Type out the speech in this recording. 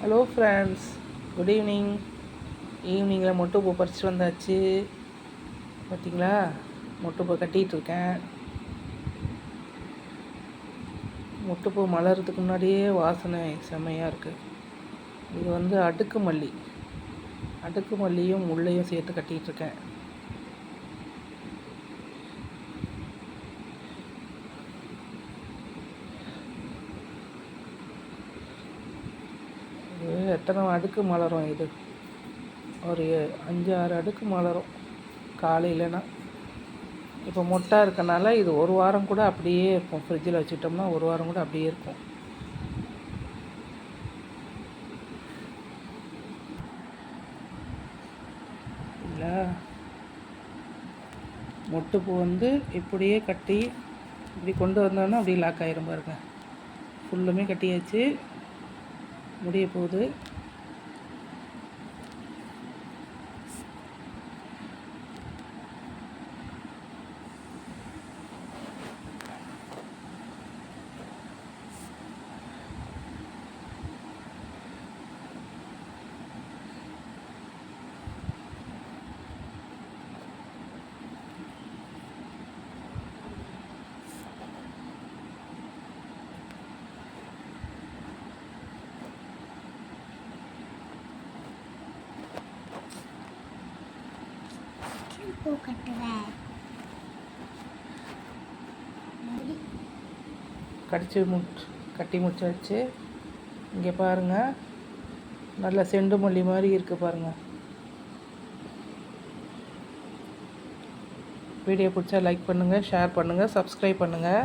Hello friends, good evening. ஈவினிங்கில் மொட்டுப்பூ பறிச்சுட்டு வந்தாச்சு. பார்த்தீங்களா, மொட்டுப்பூ கட்டிகிட்ருக்கேன். மொட்டுப்பூ மலர்றதுக்கு முன்னாடியே வாசனை செம்மையாக இருக்குது. இது வந்து அடுக்கு மல்லி. அடுக்கு மல்லியும் முள்ளையும் சேர்த்து கட்டிகிட்ருக்கேன். எத்தனை அடுக்கு மலரும், இது ஒரு 5-6 அடுக்கு மலரும் காலையிலனா. இப்போ மொட்டாக இருக்கனால இது ஒரு வாரம் கூட அப்படியே இருக்கும். ஃப்ரிட்ஜில் வச்சுட்டோம்னா ஒரு வாரம் கூட அப்படியே இருக்கும். இல்லை, மொட்டுப்பூ வந்து இப்படியே கட்டி இப்படி கொண்டு வந்தோன்னா அப்படியே லாக் ஆகிரும் பாருங்க. ஃபுல்லுமே கட்டியாச்சு, முடிய போகுது. கட்டி முடிச்சாச்சு. இங்கே பாருங்கள், நல்ல செண்டு மல்லி மாதிரி இருக்குது பாருங்கள். வீடியோ பிடிச்சா லைக் பண்ணுங்கள், ஷேர் பண்ணுங்கள், சப்ஸ்கிரைப் பண்ணுங்கள்.